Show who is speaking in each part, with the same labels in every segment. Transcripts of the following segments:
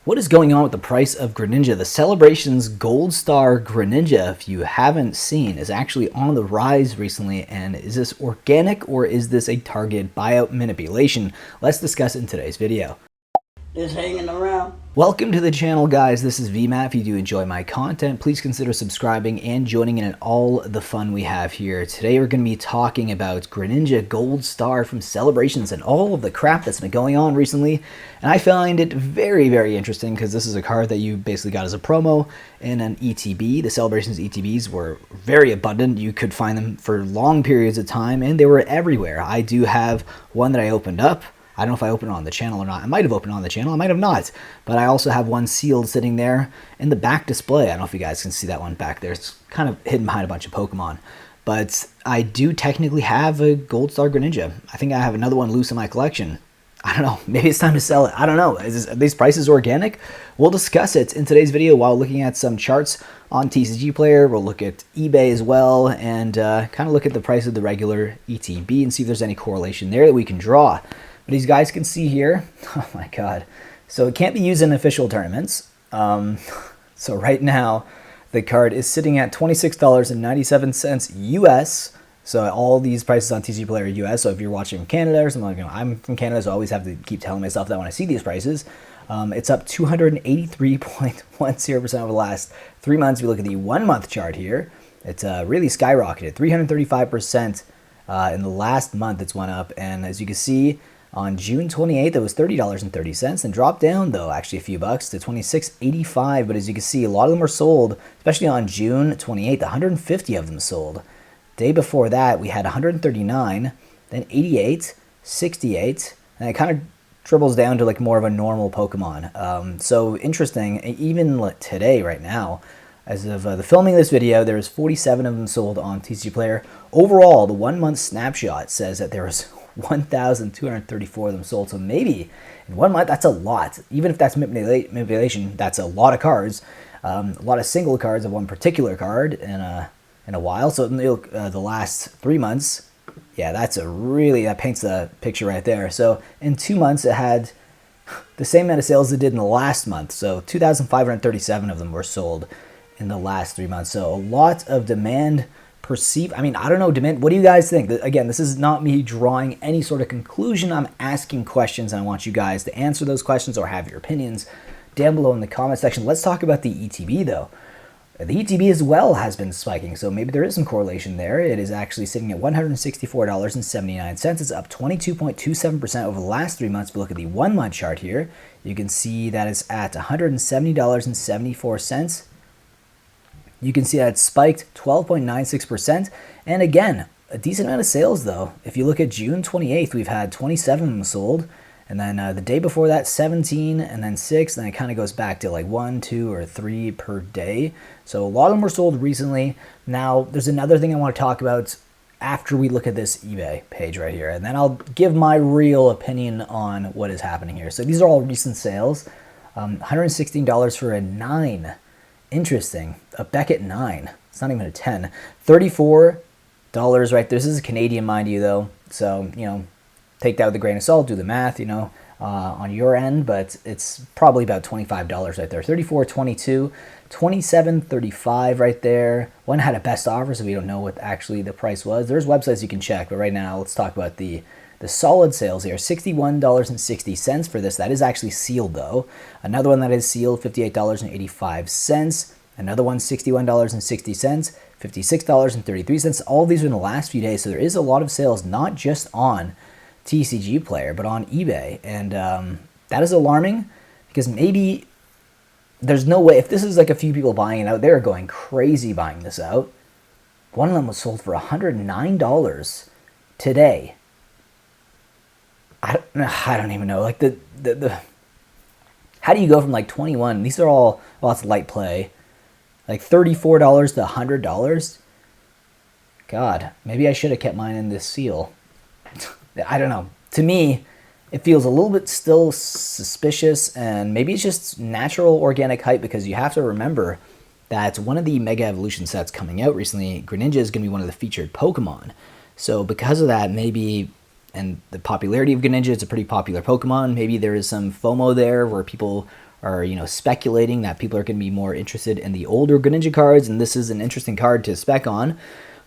Speaker 1: What is going on with the price of Greninja? The Celebrations Gold Star Greninja, if you haven't seen, is actually on the rise recently. And is this organic or is this a target buyout manipulation? Let's discuss it in today's video.
Speaker 2: Just hanging around.
Speaker 1: Welcome to the channel, guys. This is VMAT. If you do enjoy my content, please consider subscribing and joining in all the fun we have here. Today we're going to be talking about Greninja Gold Star from Celebrations and all of the crap that's been going on recently. And I find it very, very interesting because this is a card that you basically got as a promo in an ETB. The Celebrations ETBs were very abundant. You could find them for long periods of time and they were everywhere. I do have one that I opened up. I don't know if I opened it on the channel or not. I might have opened it on the channel. I might have not. But I also have one sealed sitting there in the back display. I don't know if you guys can see that one back there. It's kind of hidden behind a bunch of Pokemon. But I do technically have a Gold Star Greninja. I think I have another one loose in my collection. I don't know. Maybe it's time to sell it. I don't know. Are these prices organic? We'll discuss it in today's video while looking at some charts on TCG Player. We'll look at eBay as well and kind of look at the price of the regular ETB and see if there's any correlation there that we can draw. But as you guys can see here, oh my god, so it can't be used in official tournaments. So right now, the card is sitting at $26.97 US. So all these prices on TCG Player are US. So if you're watching from Canada or something, you know, I'm from Canada, so I always have to keep telling myself that when I see these prices. It's up 283.10% over the last 3 months. If you look at the 1 month chart here, it's really skyrocketed, 335% in the last month. It's went up, and as you can see, on June 28th, it was $30.30 and dropped down, though, actually a few bucks to $26.85. But as you can see, a lot of them were sold, especially on June 28th. 150 of them sold. Day before that, we had 139, then 88, 68, and it kind of dribbles down to like more of a normal Pokemon. So interesting, even today, right now, as of the filming of this video, there was 47 of them sold on TCG Player. Overall, the 1 month snapshot says that there was 1,234 of them sold. So maybe in 1 month, that's a lot. Even if that's manipulation, that's a lot of cards. A lot of single cards of one particular card in a while. So the last 3 months, yeah, that paints the picture right there. So in 2 months, it had the same amount of sales it did in the last month. So 2,537 of them were sold in the last 3 months. So a lot of demand perceived. I mean, I don't know, demand. What do you guys think? Again, this is not me drawing any sort of conclusion. I'm asking questions, and I want you guys to answer those questions or have your opinions down below in the comment section. Let's talk about the ETB, though. The ETB as well has been spiking, so maybe there is some correlation there. It is actually sitting at $164.79. It's up 22.27% over the last 3 months. If you look at the 1 month chart here, you can see that it's at $170.74. You can see that it's spiked 12.96%. And again, a decent amount of sales, though. If you look at June 28th, we've had 27 of them sold. And then the day before that, 17, and then 6. And then it kind of goes back to like 1, 2, or 3 per day. So a lot of them were sold recently. Now, there's another thing I want to talk about after we look at this eBay page right here. And then I'll give my real opinion on what is happening here. So these are all recent sales. $116 for a 9. Interesting. A Beckett 9. It's not even a 10. $34 right there. This is Canadian, mind you, though. So, you know, take that with a grain of salt. Do the math, you know, on your end. But it's probably about $25 right there. $34.22. $27.35 right there. One had a best offer, so we don't know what actually the price was. There's websites you can check. But right now, let's talk about the solid sales here. $61.60 for this. That is actually sealed, though. Another one that is sealed, $58.85. Another one, $61.60, $56.33. All of these are in the last few days, so there is a lot of sales, not just on TCG Player, but on eBay. And that is alarming because maybe there's no way, if this is like a few people buying it out, they're going crazy buying this out. One of them was sold for $109 today. I don't even know. Like the how do you go from like 21? These are all, well, it's light play, like $34 to $100. God, maybe I should have kept mine in this seal. I don't know. To me, it feels a little bit still suspicious, and maybe it's just natural organic hype because you have to remember that one of the Mega Evolution sets coming out recently, Greninja, is going to be one of the featured Pokemon. So because of that, maybe and the popularity of Greninja, it's a pretty popular Pokemon. Maybe there is some FOMO there where people are, speculating that people are going to be more interested in the older Greninja cards, and this is an interesting card to spec on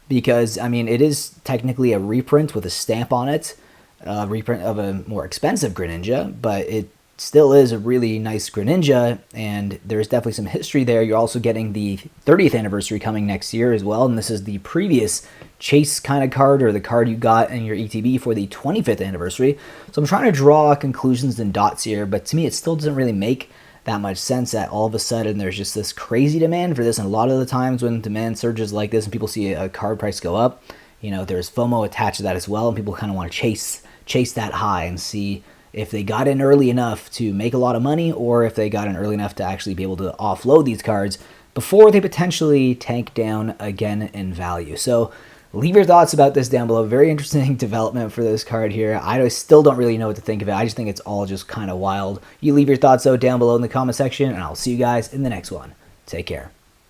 Speaker 1: because, I mean, it is technically a reprint with a stamp on it, a reprint of a more expensive Greninja, but it still is a really nice Greninja, and there's definitely some history there. You're also getting the 30th anniversary coming next year as well, and this is the previous chase kind of card, or the card you got in your ETB for the 25th anniversary. So I'm trying to draw conclusions and dots here, but to me it still doesn't really make that much sense that all of a sudden there's just this crazy demand for this. And a lot of the times when demand surges like this and people see a card price go up, there's FOMO attached to that as well, and people kind of want to chase that high and see if they got in early enough to make a lot of money, or if they got in early enough to actually be able to offload these cards before they potentially tank down again in value. So leave your thoughts about this down below. Very interesting development for this card here. I still don't really know what to think of it. I just think it's all just kind of wild. You leave your thoughts though down below in the comment section, and I'll see you guys in the next one. Take care.